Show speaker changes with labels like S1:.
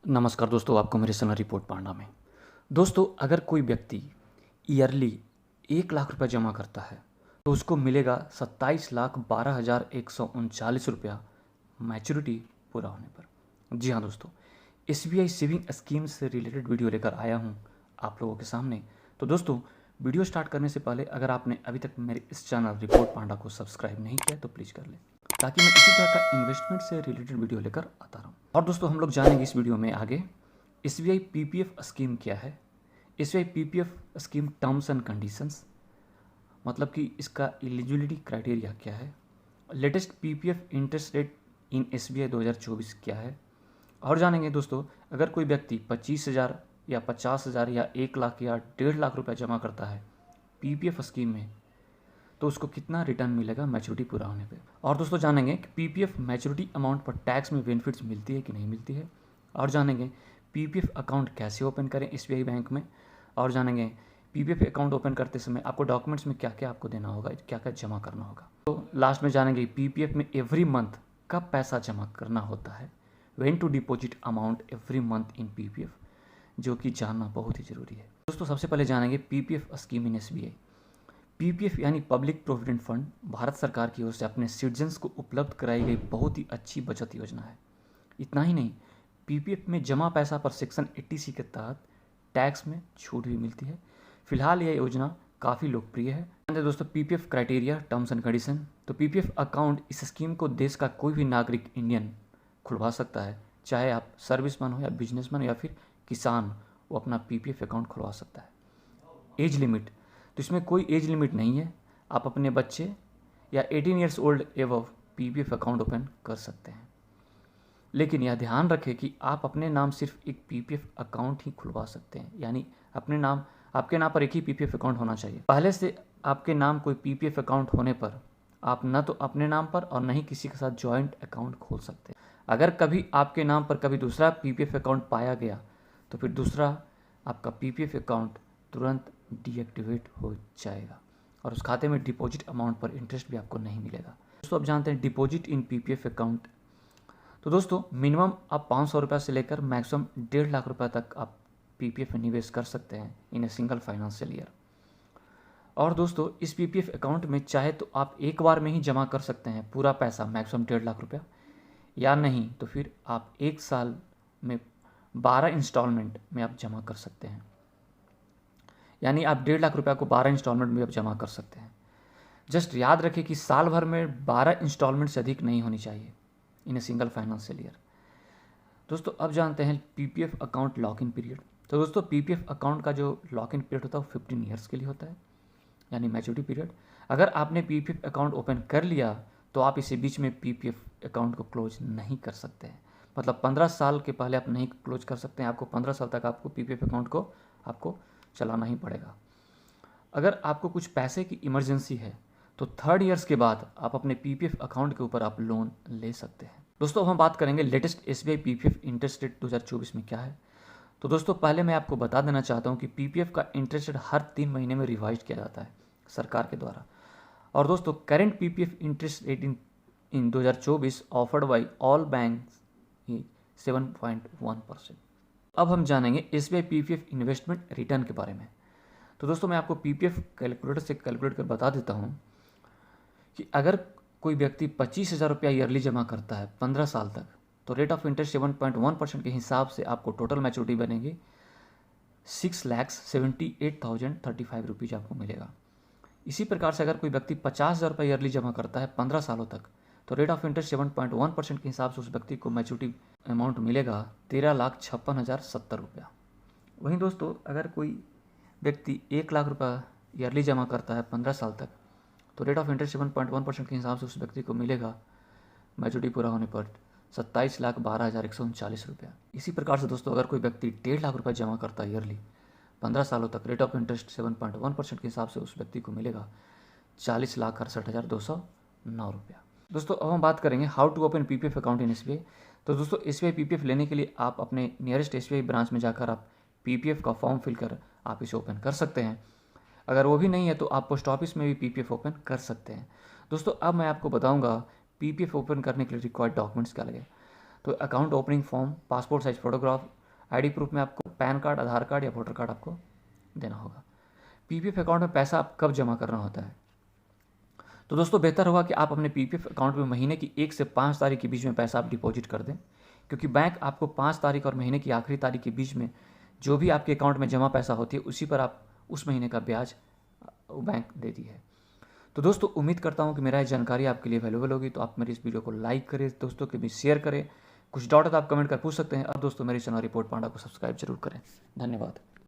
S1: नमस्कार दोस्तों, आपको मेरे चैनल रिपोर्ट पांडा में। दोस्तों, अगर कोई व्यक्ति ईयरली 1 लाख रुपया जमा करता है तो उसको मिलेगा 27,12,139 रुपया मैच्योरिटी पूरा होने पर। जी हाँ दोस्तों, SBI सेविंग स्कीम से रिलेटेड वीडियो लेकर आया हूँ आप लोगों के सामने। तो दोस्तों, वीडियो स्टार्ट करने से पहले अगर आपने अभी तक मेरे इस चैनल रिपोर्ट पांडा को सब्सक्राइब नहीं किया तो प्लीज़ कर लें, ताकि मैं इसी तरह का इन्वेस्टमेंट से रिलेटेड वीडियो लेकर आता रहूँ। और दोस्तों, हम लोग जानेंगे इस वीडियो में आगे SBI PPF स्कीम क्या है, SBI PPF scheme terms and conditions, मतलब कि इसका एलिजिबिलिटी क्राइटेरिया क्या है, latest PPF interest rate in SBI 2024 क्या है। और जानेंगे दोस्तों, अगर कोई व्यक्ति 25,000 या 50,000 या 1 लाख या 1.5 लाख रुपया जमा करता है PPF स्कीम में तो उसको कितना रिटर्न मिलेगा मैच्योरिटी पूरा होने पे। और दोस्तों, जानेंगे कि PPF मैच्योरिटी अमाउंट पर टैक्स में बेनिफिट्स मिलती है कि नहीं मिलती है। और जानेंगे PPF अकाउंट कैसे ओपन करें SBI बैंक में। और जानेंगे PPF अकाउंट ओपन करते समय आपको डॉक्यूमेंट्स में क्या क्या आपको देना होगा, क्या क्या जमा करना होगा। तो लास्ट में जानेंगे PPF में एवरी मंथ कब पैसा जमा करना होता है, when to deposit amount every month in PPF, जो कि जानना बहुत ही ज़रूरी है। दोस्तों, सबसे पहले जानेंगे PPF scheme in SBI। PPF यानी पब्लिक प्रोविडेंट फंड भारत सरकार की ओर से अपने सिटीजन्स को उपलब्ध कराई गई बहुत ही अच्छी बचत योजना है। इतना ही नहीं, PPF में जमा पैसा पर सेक्शन 80C के तहत टैक्स में छूट भी मिलती है। फिलहाल यह योजना काफ़ी लोकप्रिय है। दोस्तों, PPF criteria, terms and condition. तो PPF अकाउंट इस स्कीम को देश का कोई भी नागरिक इंडियन खुलवा सकता है, चाहे आप सर्विसमैन हो या बिजनेसमैन या फिर किसान, वो अपना PPF अकाउंट खुलवा सकता है। एज लिमिट, तो इसमें कोई एज लिमिट नहीं है, आप अपने बच्चे या 18 ईयर्स ओल्ड एवं PPF अकाउंट ओपन कर सकते हैं। लेकिन यह ध्यान रखें कि आप अपने नाम सिर्फ एक PPF अकाउंट ही खुलवा सकते हैं, यानी आपके नाम पर एक ही PPF अकाउंट होना चाहिए। पहले से आपके नाम कोई PPF अकाउंट होने पर आप न तो अपने नाम पर और न ही किसी के साथ जॉइंट अकाउंट खोल सकते हैं। अगर कभी आपके नाम पर कभी दूसरा PPF अकाउंट पाया गया तो फिर दूसरा आपका PPF अकाउंट तुरंत डीएक्टिवेट हो जाएगा और उस खाते में डिपॉजिट अमाउंट पर इंटरेस्ट भी आपको नहीं मिलेगा। दोस्तों, अब जानते हैं डिपॉजिट इन PPF अकाउंट। तो दोस्तों, मिनिमम आप 500 रुपये से लेकर मैक्सिमम 1.5 लाख रुपये तक आप PPF में निवेश कर सकते हैं इन ए सिंगल फाइनेंशियल ईयर। और दोस्तों, इस PPF अकाउंट में चाहे तो आप एक बार में ही जमा कर सकते हैं पूरा पैसा, मैक्सिमम 1.5 लाख रुपया, या नहीं तो फिर आप 1 साल में 12 इंस्टॉलमेंट में आप जमा कर सकते हैं, यानी आप 1.5 लाख रुपया को 12 इंस्टॉलमेंट में आप जमा कर सकते हैं। जस्ट याद रखें कि साल भर में 12 इंस्टॉलमेंट से अधिक नहीं होनी चाहिए इन ए सिंगल फाइनेंशियल ईयर। दोस्तों, अब जानते हैं PPF account lock in period. तो दोस्तों, PPF अकाउंट का जो लॉक इन पीरियड होता है वो 15 ईयर्स के लिए होता है, यानी मैच्योरिटी पीरियड। अगर आपने PPF अकाउंट ओपन कर लिया तो आप इसी बीच में PPF अकाउंट को क्लोज नहीं कर सकते हैं, मतलब 15 साल के पहले आप नहीं क्लोज कर सकते हैं। आपको 15 साल तक आपको PPF अकाउंट को आपको चलाना ही पड़ेगा। अगर आपको कुछ पैसे की इमरजेंसी है तो 3rd ईयर्स के बाद आप अपने PPF अकाउंट के ऊपर आप लोन ले सकते हैं। दोस्तों, अब हम बात करेंगे latest SBI PPF interest rate 2024 में क्या है। तो दोस्तों, पहले मैं आपको बता देना चाहता हूँ कि PPF का इंटरेस्ट रेट हर 3 महीने में रिवाइज किया जाता है सरकार के द्वारा। और दोस्तों, current PPF interest rate in 2024 offered by all bank 7.1%। अब हम जानेंगे SBI PPF इन्वेस्टमेंट रिटर्न के बारे में। तो दोस्तों, मैं आपको PPF कैलकुलेटर से कैलकुलेट कर बता देता हूँ कि अगर कोई व्यक्ति 25,000 रुपया ईयरली जमा करता है 15 साल तक, तो रेट ऑफ इंटरेस्ट 7.1% के हिसाब से आपको टोटल मैच्योरिटी बनेगी 6,78,035 रुपीज़ आपको मिलेगा। इसी प्रकार से अगर कोई व्यक्ति 50,000 रुपया ईयरली जमा करता है 15 सालों तक, तो रेट ऑफ इंटरेस्ट 7.1% के हिसाब से उस व्यक्ति को मैच्योरिटी अमाउंट मिलेगा 13,56,070 रुपया। वहीं दोस्तों, अगर कोई व्यक्ति 1 लाख रुपया ईयरली जमा करता है 15 साल तक, तो रेट ऑफ इंटरेस्ट 7.1% के हिसाब से उस व्यक्ति को मिलेगा मैच्योरिटी पूरा होने पर 27,12,139 रुपया। इसी प्रकार से दोस्तों, अगर कोई व्यक्ति 1.5 लाख रुपया जमा करता है ईयरली 15 सालों तक, रेट ऑफ इंटरेस्ट 7.1% के हिसाब से उस व्यक्ति को मिलेगा 40,68,209 रुपया। दोस्तों, अब हम बात करेंगे how to open PPF account in SBI। तो दोस्तों, SBI PPF लेने के लिए आप अपने नियरेस्ट SBI ब्रांच में जाकर आप PPF का फॉर्म फिल कर आप इसे ओपन कर सकते हैं। अगर वो भी नहीं है तो आप पोस्ट ऑफिस में भी PPF ओपन कर सकते हैं। दोस्तों, अब मैं आपको बताऊंगा PPF ओपन करने के लिए रिक्वायर्ड डॉक्यूमेंट्स क्या लगे। तो account opening form, passport size photograph, ID proof में आपको पैन कार्ड, आधार कार्ड या वोटर कार्ड आपको देना होगा। पीपीएफ अकाउंट में पैसा आप कब जमा करना होता है? तो दोस्तों बेहतर होगा कि आप अपने पीपीएफ अकाउंट में महीने की 1 से 5 तारीख के बीच में पैसा आप डिपॉजिट कर दें, क्योंकि बैंक आपको 5 तारीख और महीने की आखिरी तारीख के बीच में जो भी आपके अकाउंट में जमा पैसा होती है उसी पर आप उस महीने का ब्याज बैंक देती है। तो दोस्तों उम्मीद करता हूँ कि मेरा ये जानकारी आपके लिए वैल्यूएबल होगी। तो आप मेरी इस वीडियो को लाइक करें, दोस्तों के बीच शेयर करें। कुछ डाउट है तो आप कमेंट कर पूछ सकते हैं। और दोस्तों मेरे चैनल रिपोर्ट पांडा को सब्सक्राइब जरूर करें। धन्यवाद।